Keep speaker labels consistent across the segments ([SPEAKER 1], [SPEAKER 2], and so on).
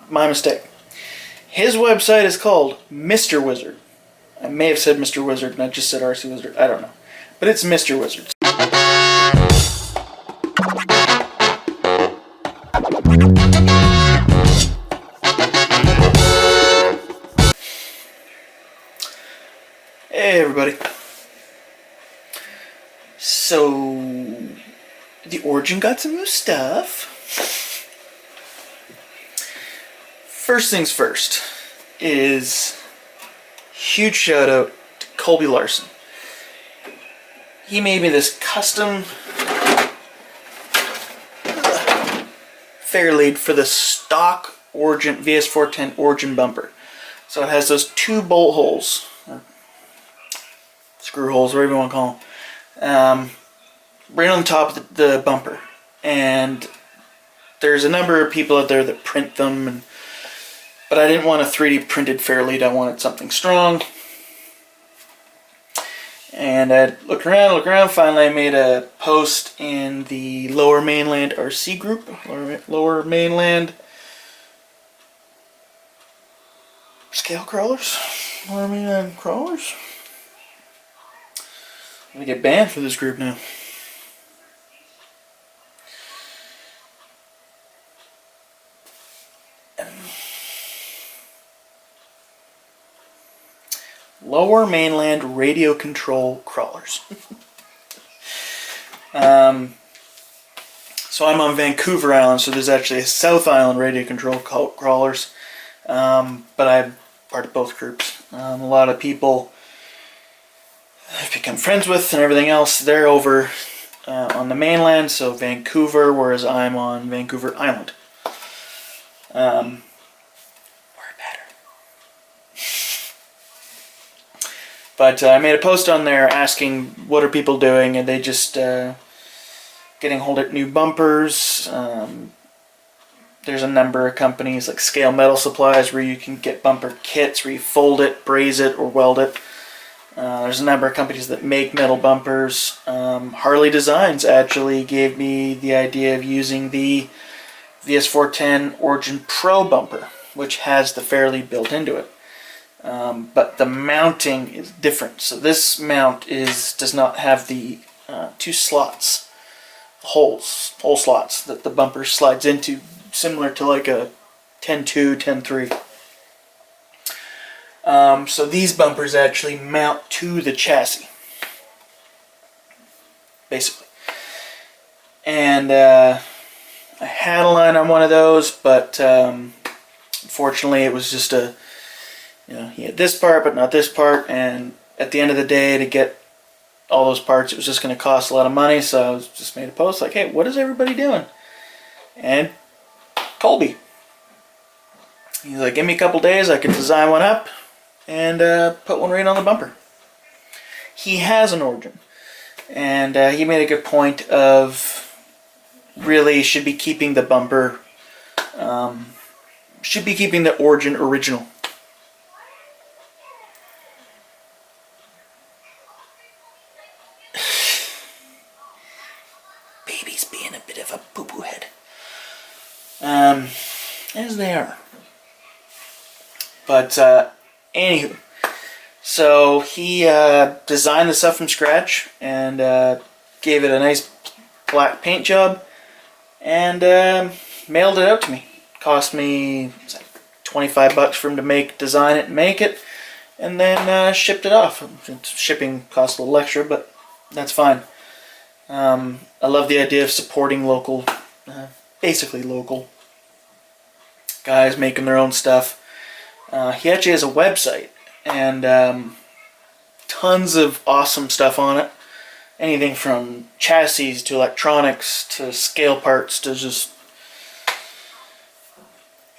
[SPEAKER 1] My mistake. His website is called Mr. Wizard. I may have said Mr. Wizard and I just said RC Wizard. I don't know. But it's Mr. Wizard. Hey everybody. So, the Origin got some new stuff. First things first is huge shout out to Colby Larson. He made me this custom Fairlead for the stock Origin VS4-10 Origin bumper. So it has those two bolt holes, or screw holes, whatever you want to call them, right on the top of the bumper. And there's a number of people out there that print them, but I didn't want a 3D printed Fairlead. I wanted something strong. And I looked around, finally I made a post in the Lower Mainland RC group, Lower Mainland Scale Crawlers? Lower Mainland Crawlers? I'm gonna get banned for this group now. Lower Mainland Radio Control Crawlers. So I'm on Vancouver Island, so there's actually a South Island Radio Control Crawlers. But I'm part of both groups. A lot of people I've become friends with and everything else, they're over on the mainland, so Vancouver, whereas I'm on Vancouver Island. But I made a post on there asking what are people doing, and they just getting hold of new bumpers. There's a number of companies like Scale Metal Supplies where you can get bumper kits where you fold it, braze it, or weld it. There's a number of companies that make metal bumpers. Harley Designs actually gave me the idea of using the VS4-10 Origin Pro bumper, which has the Fairlead built into it. But the mounting is different. So this mount does not have the two slots, hole slots that the bumper slides into, similar to like a 10.2, 10.3. So these bumpers actually mount to the chassis, basically. And I had a line on one of those, but unfortunately it was just he had this part but not this part, and at the end of the day, to get all those parts, it was just going to cost a lot of money. So I just made a post like, hey, what is everybody doing? And Colby, he's like, give me a couple days, I can design one up and put one right on the bumper. He has an Origin, and he made a good point of really should be keeping the bumper, should be keeping the Origin original. Baby's being a bit of a poo-poo head. As they are. But, anywho. So, he designed the stuff from scratch and gave it a nice black paint job and mailed it out to me. Cost me like $25 for him to design it and make it, and then shipped it off. Shipping costs a little extra, but that's fine. I love the idea of supporting local, basically local guys making their own stuff. He actually has a website and tons of awesome stuff on it. Anything from chassis to electronics to scale parts to just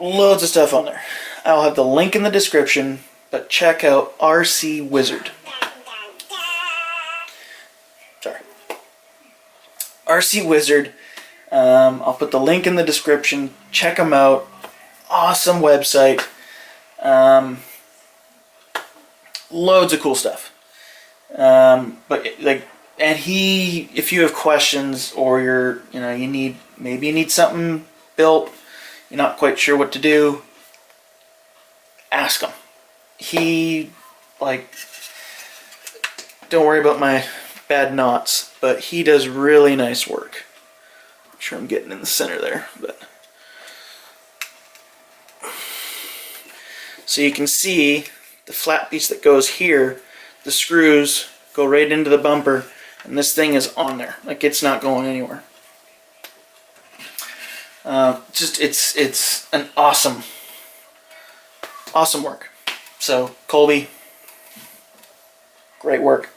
[SPEAKER 1] loads of stuff on there. I'll have the link in the description, but check out RC Wizard. Sorry. RC Wizard. I'll put the link in the description. Check them out. Awesome website. Loads of cool stuff. If you have questions or maybe you need something built, you're not quite sure what to do, ask him. He, like, don't worry about my bad knots, but he does really nice work. I'm sure I'm getting in the center there, but so you can see the flat piece that goes here, the screws go right into the bumper, and this thing is on there. Like, it's not going anywhere. It's an awesome work. So Colby, great work.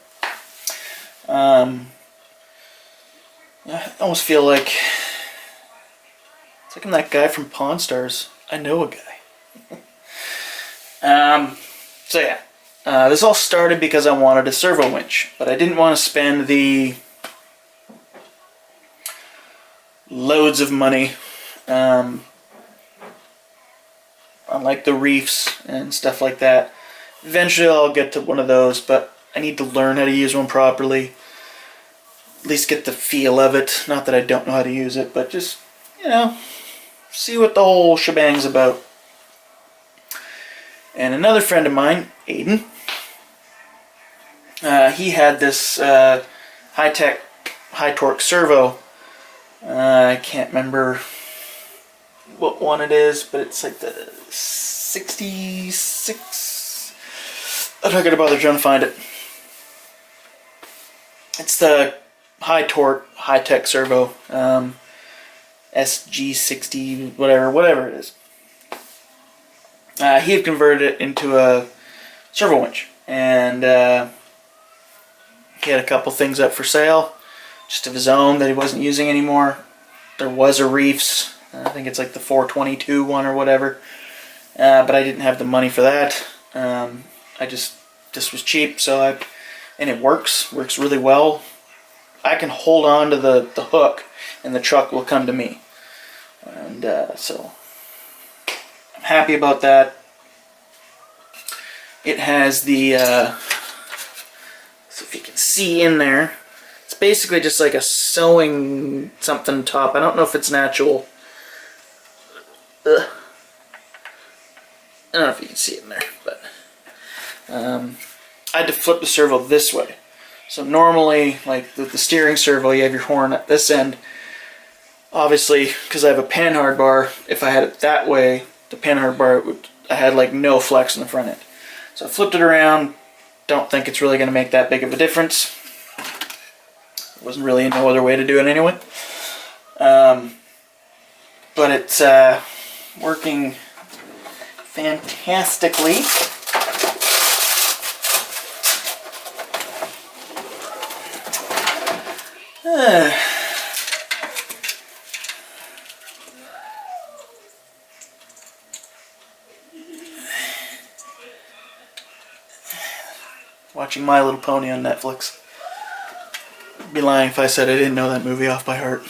[SPEAKER 1] I almost feel like it's like I'm that guy from Pawn Stars. I know a guy. So yeah, this all started because I wanted a servo winch, but I didn't want to spend the loads of money on like the reefs and stuff like that. Eventually I'll get to one of those, but I need to learn how to use one properly. At least get the feel of it. Not that I don't know how to use it, but just, you know, see what the whole shebang's about. And another friend of mine, Aiden, he had this high-tech, high-torque servo. I can't remember what one it is, but it's like the 66. I'm not gonna bother trying to find it. It's the high-torque, high-tech servo, SG60, whatever it is. He had converted it into a servo winch, and he had a couple things up for sale, just of his own that he wasn't using anymore. There was a Reefs, I think it's like the 422 one or whatever, but I didn't have the money for that. This was cheap, so and it works really well. I can hold on to the hook, and the truck will come to me, and so I'm happy about that. It has the, so if you can see in there, it's basically just like a sewing something top. I don't know if it's an actual, I don't know if you can see it in there, but I had to flip the servo this way. So normally, like the steering servo, you have your horn at this end. Obviously, because I have a panhard bar, if I had it that way, the panhard bar, I had like no flex in the front end. So I flipped it around. Don't think it's really going to make that big of a difference. Wasn't really no other way to do it anyway. But it's working fantastically. Watching My Little Pony on Netflix. I'd be lying if I said I didn't know that movie off by heart.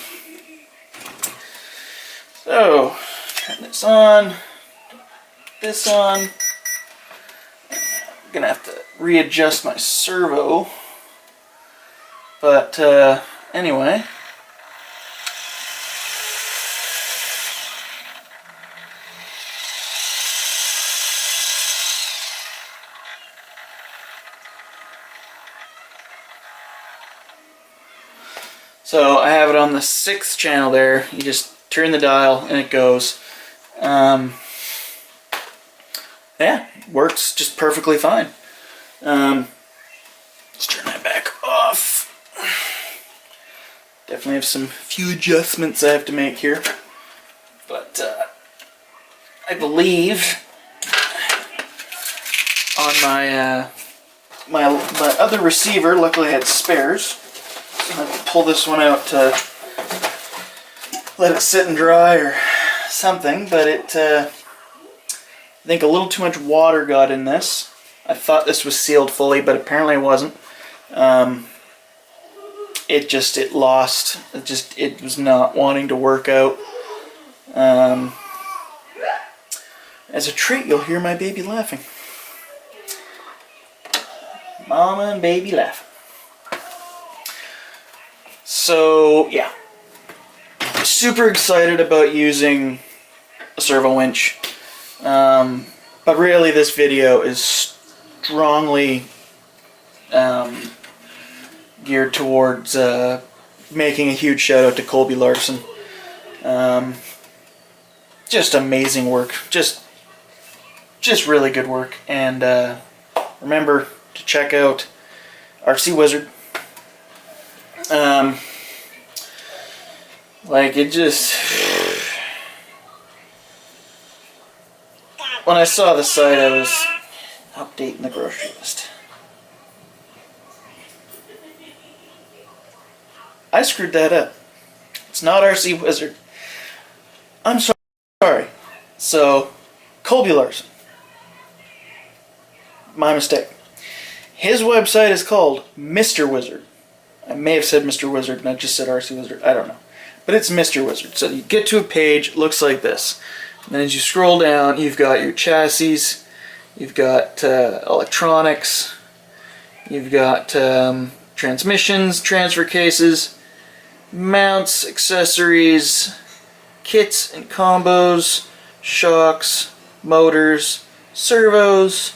[SPEAKER 1] So, turn this on. This on. I'm gonna have to readjust my servo. But anyway. So I have it on the 6th channel there. You just turn the dial and it goes. Yeah, works just perfectly fine. Let's turn that back off. Definitely have some few adjustments I have to make here. But I believe on my my other receiver, luckily I had spares. I have to pull this one out to let it sit and dry or something, but I think a little too much water got in this. I thought this was sealed fully, but apparently it wasn't. It was not wanting to work out. As a treat, you'll hear my baby laughing. Mama and baby laughing. So, yeah. Super excited about using a servo winch. But really, this video is strongly geared towards making a huge shout out to Colby Larson. Just amazing work. Just really good work. And remember to check out RC Wizard. Like, it just... When I saw the site, I was updating the grocery list. I screwed that up. It's not RC Wizard. I'm sorry. So, Colby Larson. My mistake. His website is called Mr. Wizard. I may have said Mr. Wizard and I just said RC Wizard. I don't know. But it's Mr. Wizard. So you get to a page, it looks like this. And then as you scroll down, you've got your chassis, you've got electronics, you've got transmissions, transfer cases, mounts, accessories, kits and combos, shocks, motors, servos,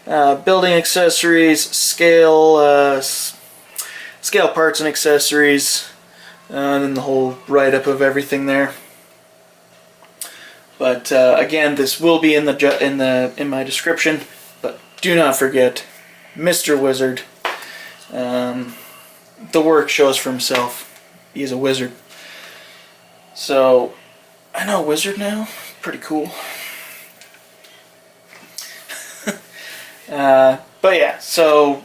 [SPEAKER 1] building accessories, scale parts and accessories, and then the whole write-up of everything there. But again, this will be in my description. But do not forget, Mr. Wizard. The work shows for himself. He's a wizard. So I know a wizard now. Pretty cool. But yeah, so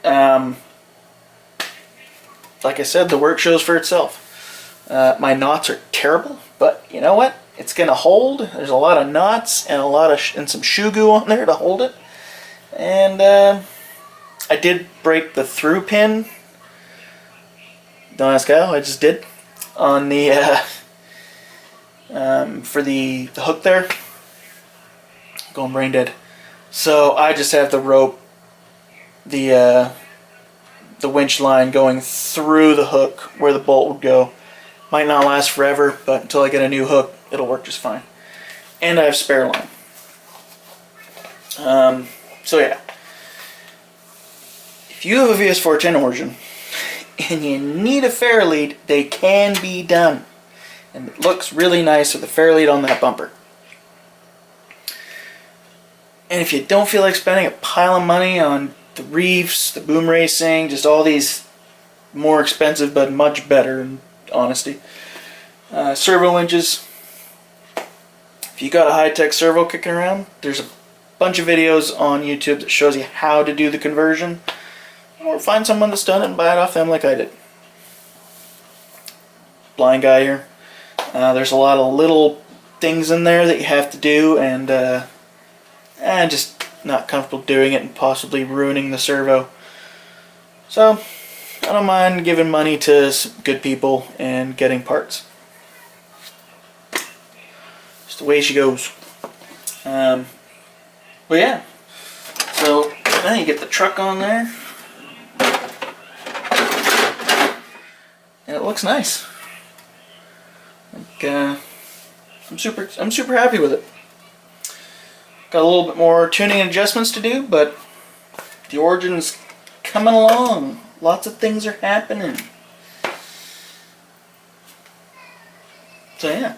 [SPEAKER 1] like I said, the work shows for itself. My knots are terrible, but you know what? It's gonna hold. There's a lot of knots and and some shoe goo on there to hold it. And I did break the through pin. Don't ask how. I just did on the for the hook there. Going brain dead. So I just have the rope, the winch line going through the hook where the bolt would go. Might not last forever, but until I get a new hook, it'll work just fine. And I have spare line. So yeah. If you have a VS4-10 Origin and you need a Fairlead, they can be done. And it looks really nice with the Fairlead on that bumper. And if you don't feel like spending a pile of money on the reefs, the boom racing, just all these more expensive but much better in honesty, servo winches. If you got a high-tech servo kicking around, there's a bunch of videos on YouTube that shows you how to do the conversion. Or find someone that's done it and buy it off them like I did. Blind guy here. There's a lot of little things in there that you have to do, and I'm just not comfortable doing it and possibly ruining the servo. So I don't mind giving money to some good people and getting parts. Just the way she goes. But yeah. So then you get the truck on there. And it looks nice. Like, I'm super happy with it. Got a little bit more tuning and adjustments to do, but the Origin's coming along. Lots of things are happening. So yeah.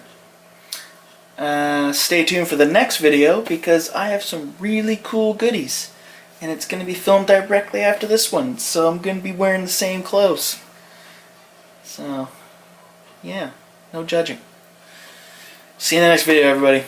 [SPEAKER 1] Stay tuned for the next video because I have some really cool goodies. And it's going to be filmed directly after this one. So I'm going to be wearing the same clothes. So, yeah. No judging. See you in the next video, everybody.